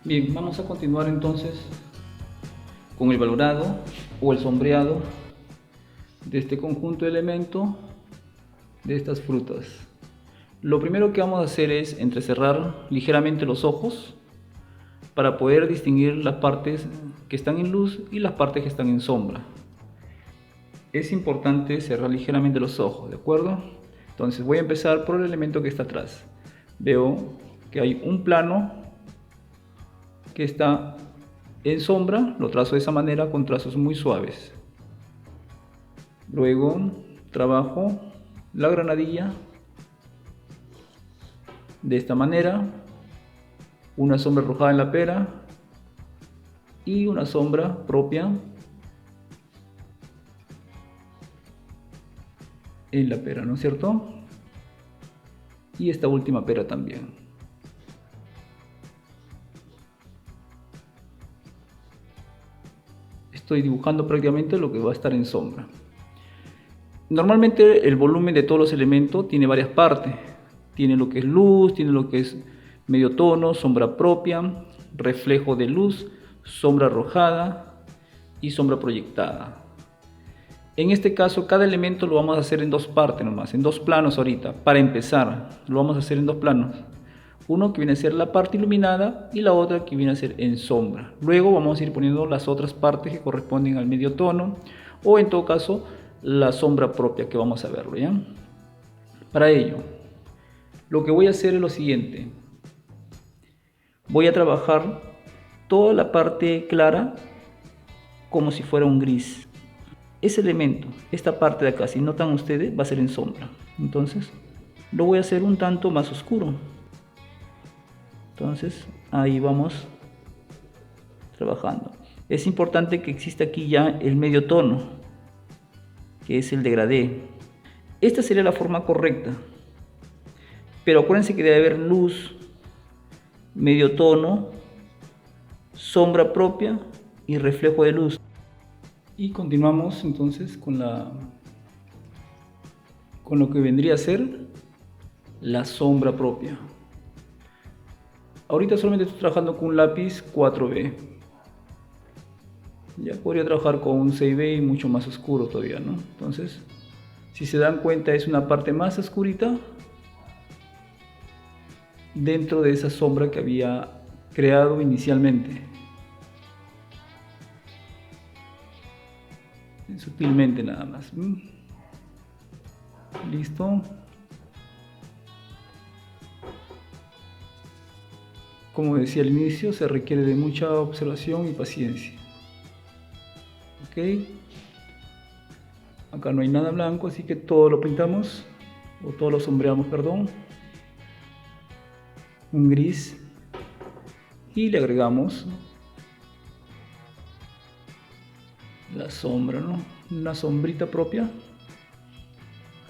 Bien, vamos a continuar entonces con el valorado o el sombreado de este conjunto de elementos de estas frutas. Lo primero que vamos a hacer es entrecerrar ligeramente los ojos para poder distinguir las partes que están en luz y las partes que están en sombra. Es importante cerrar ligeramente los ojos, ¿de acuerdo? Entonces voy a empezar por el elemento que está atrás. Veo que hay un plano que está en sombra, lo trazo de esa manera con trazos muy suaves. Luego trabajo la granadilla de esta manera, una sombra arrojada en la pera y una sombra propia en la pera, ¿no es cierto? Y esta última pera también. Estoy dibujando prácticamente lo que va a estar en sombra. Normalmente el volumen de todos los elementos tiene varias partes. Tiene lo que es luz, tiene lo que es medio tono, sombra propia, reflejo de luz, sombra arrojada y sombra proyectada. En este caso, cada elemento lo vamos a hacer en dos partes nomás, en dos planos ahorita. Para empezar, lo vamos a hacer en dos planos. Uno que viene a ser la parte iluminada y la otra que viene a ser en sombra. Luego vamos a ir poniendo las otras partes que corresponden al medio tono o en todo caso la sombra propia que vamos a verlo, ¿ya? Para ello, lo que voy a hacer es lo siguiente. Voy a trabajar toda la parte clara como si fuera un gris. Ese elemento, esta parte de acá, si notan ustedes, va a ser en sombra. Entonces, lo voy a hacer un tanto más oscuro. Entonces, ahí vamos trabajando. Es importante que exista aquí ya el medio tono, que es el degradé. Esta sería la forma correcta. Pero acuérdense que debe haber luz, medio tono, sombra propia y reflejo de luz. Y continuamos entonces con lo que vendría a ser la sombra propia. Ahorita solamente estoy trabajando con un lápiz 4B. Ya podría trabajar con un 6B y mucho más oscuro todavía, ¿no? Entonces, si se dan cuenta, es una parte más oscurita dentro de esa sombra que había creado inicialmente. Sutilmente nada más. Listo. Como decía al inicio, se requiere de mucha observación y paciencia. Ok. Acá no hay nada blanco, así que todo lo pintamos, o todo lo sombreamos, perdón. Un gris. Y le agregamos la sombra, ¿no? Una sombrita propia.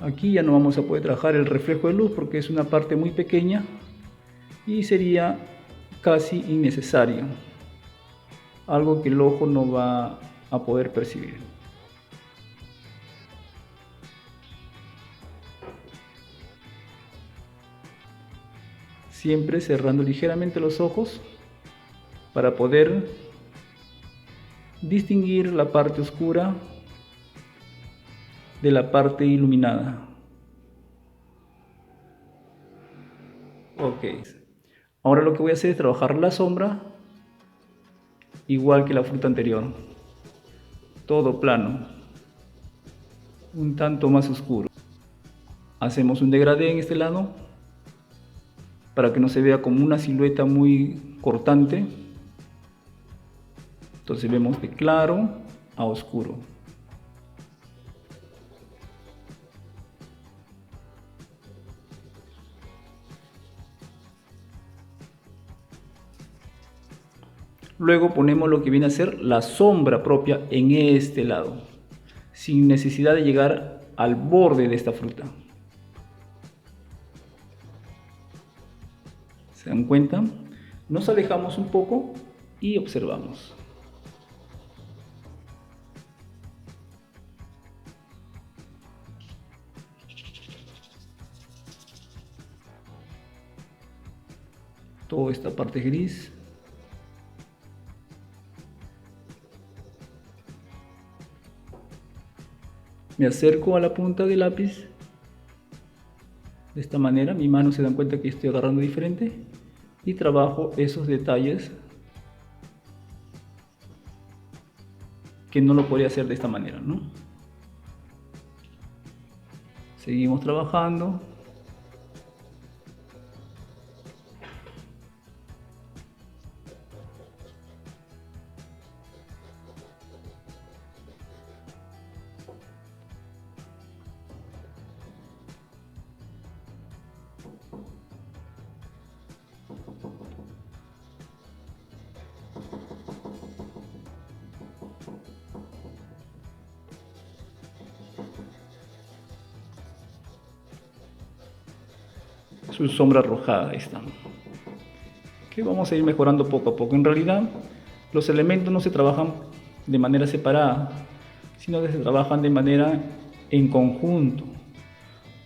Aquí ya no vamos a poder trabajar el reflejo de luz porque es una parte muy pequeña y sería casi innecesario, algo que el ojo no va a poder percibir. Siempre cerrando ligeramente los ojos para poder distinguir la parte oscura de la parte iluminada. Ok. Ahora lo que voy a hacer es trabajar la sombra igual que la fruta anterior. Todo plano. Un tanto más oscuro. Hacemos un degradé en este lado para que no se vea como una silueta muy cortante. Entonces vemos de claro a oscuro. Luego ponemos lo que viene a ser la sombra propia en este lado, sin necesidad de llegar al borde de esta fruta. ¿Se dan cuenta? Nos alejamos un poco y observamos. Toda esta parte gris. Me acerco a la punta del lápiz de esta manera, mi mano se dan cuenta que estoy agarrando diferente y trabajo esos detalles que no lo podría hacer de esta manera, ¿no? Seguimos trabajando. Su sombra arrojada, ahí está. Que vamos a ir mejorando poco a poco. En realidad, los elementos no se trabajan de manera separada, sino que se trabajan de manera en conjunto.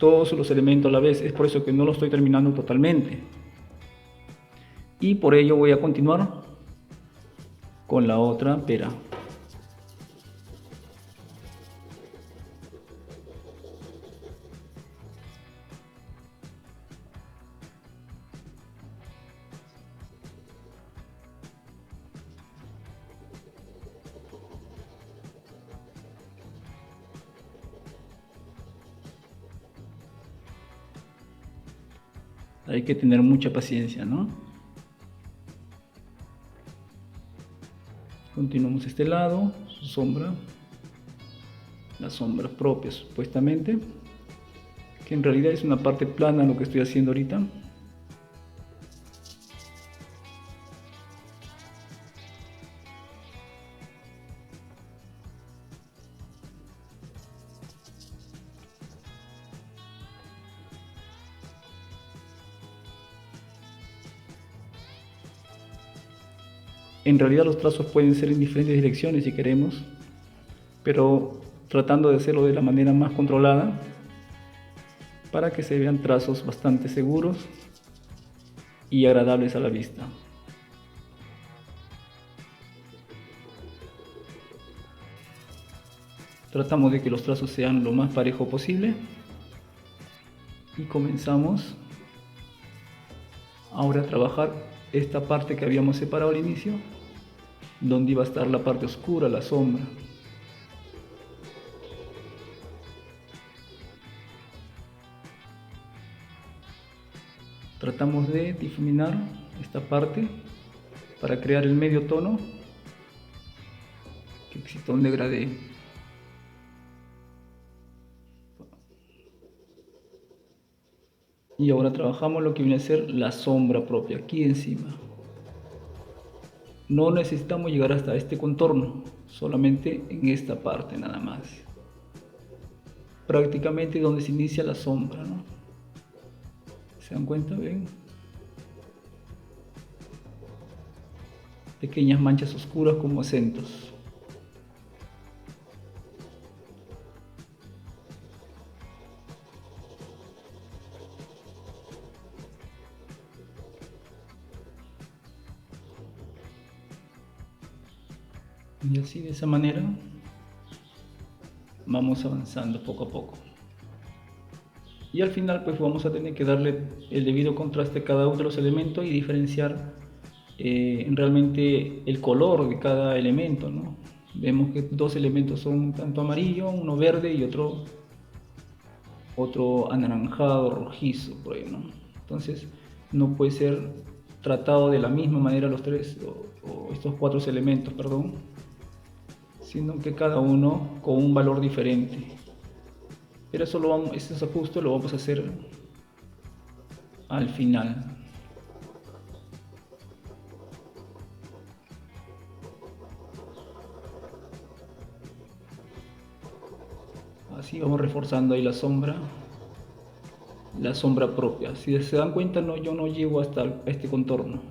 Todos los elementos a la vez. Es por eso que no lo estoy terminando totalmente. Y por ello voy a continuar con la otra pera. Hay que tener mucha paciencia, ¿no? Continuamos este lado, su sombra, la sombra propia supuestamente, que en realidad es una parte plana lo que estoy haciendo ahorita. En realidad los trazos pueden ser en diferentes direcciones si queremos, pero tratando de hacerlo de la manera más controlada para que se vean trazos bastante seguros y agradables a la vista. Tratamos de que los trazos sean lo más parejo posible y comenzamos ahora a trabajar esta parte que habíamos separado al inicio, donde iba a estar la parte oscura, la sombra. Tratamos de difuminar esta parte para crear el medio tono que exista un degradé. Y ahora trabajamos lo que viene a ser la sombra propia aquí encima. No necesitamos llegar hasta este contorno, solamente en esta parte nada más. Prácticamente donde se inicia la sombra, ¿no? ¿Se dan cuenta? ¿Ven? Pequeñas manchas oscuras como acentos. Y así de esa manera vamos avanzando poco a poco. Y al final pues vamos a tener que darle el debido contraste a cada uno de los elementos y diferenciar realmente el color de cada elemento, ¿no? Vemos que dos elementos son un tanto amarillo, uno verde y otro anaranjado, rojizo, por ahí, ¿no? Entonces no puede ser tratado de la misma manera los tres o estos cuatro elementos, perdón, sino que cada uno con un valor diferente. Pero eso esos ajustes lo vamos a hacer al final. Así vamos reforzando ahí la sombra propia. Si se dan cuenta, yo no llego hasta este contorno.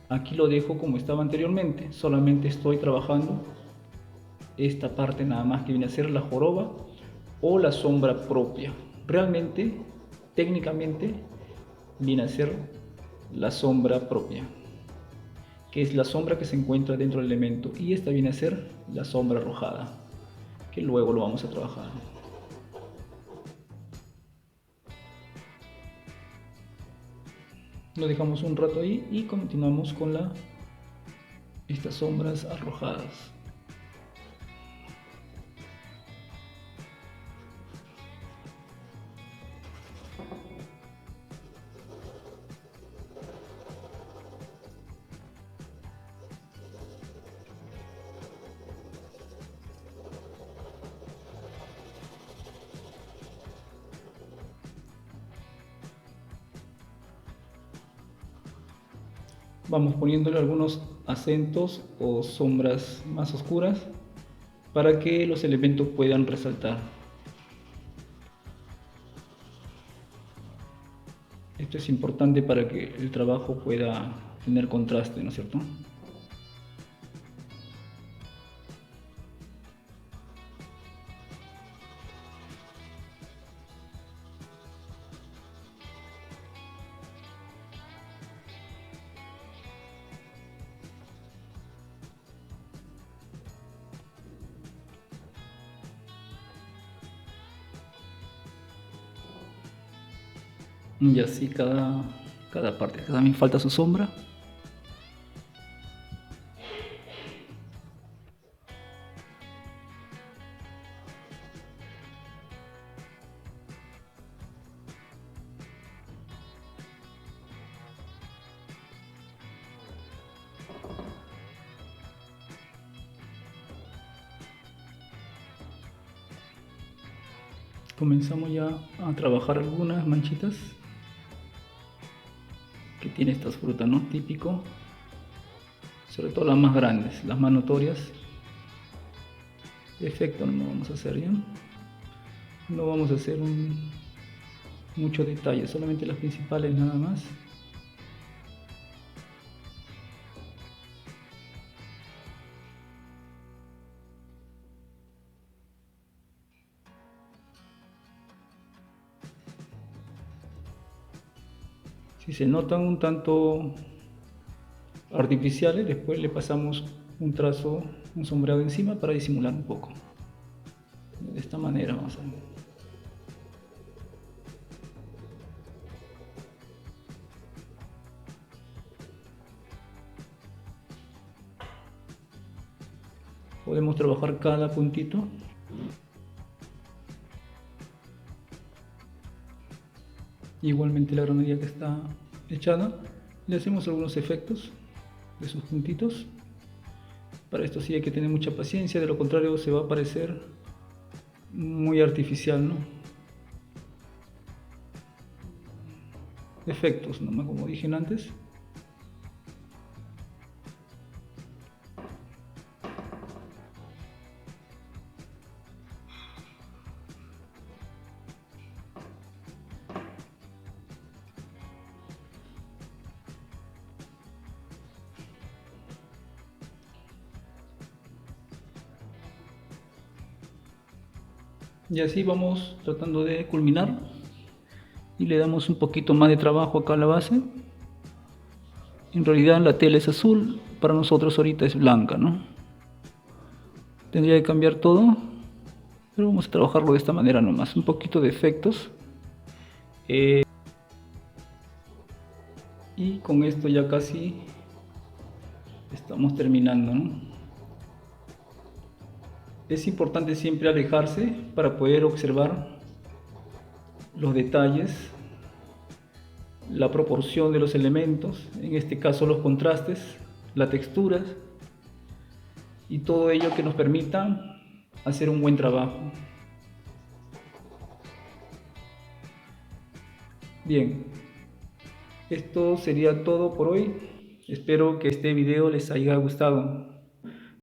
Aquí lo dejo como estaba anteriormente, solamente estoy trabajando esta parte nada más que viene a ser la joroba o la sombra propia. Realmente, técnicamente, viene a ser la sombra propia, que es la sombra que se encuentra dentro del elemento, y esta viene a ser la sombra arrojada, que luego lo vamos a trabajar. Lo dejamos un rato ahí y continuamos con estas sombras arrojadas. Vamos poniéndole algunos acentos o sombras más oscuras para que los elementos puedan resaltar. Esto es importante para que el trabajo pueda tener contraste, ¿no es cierto? Y así cada parte. Acá también falta su sombra. Comenzamos ya a trabajar algunas manchitas que tiene estas frutas, ¿no? Típico, sobre todo las más grandes, las más notorias. Efecto no vamos a hacer ya, no vamos a hacer mucho detalle, solamente las principales nada más. Si se notan un tanto artificiales, después le pasamos un trazo, un sombreado encima para disimular un poco. De esta manera vamos a ver. Podemos trabajar cada puntito. Igualmente la granería que está echada, le hacemos algunos efectos de sus puntitos. Para esto sí hay que tener mucha paciencia, de lo contrario se va a parecer muy artificial, ¿no? Efectos nomás, como dije antes. Y así vamos tratando de culminar y le damos un poquito más de trabajo acá a la base. En realidad la tela es azul, para nosotros ahorita es blanca, ¿no? Tendría que cambiar todo, pero vamos a trabajarlo de esta manera nomás, un poquito de efectos. Y con esto ya casi estamos terminando, ¿no? Es importante siempre alejarse para poder observar los detalles, la proporción de los elementos, en este caso los contrastes, las texturas y todo ello que nos permita hacer un buen trabajo. Bien, esto sería todo por hoy. Espero que este video les haya gustado.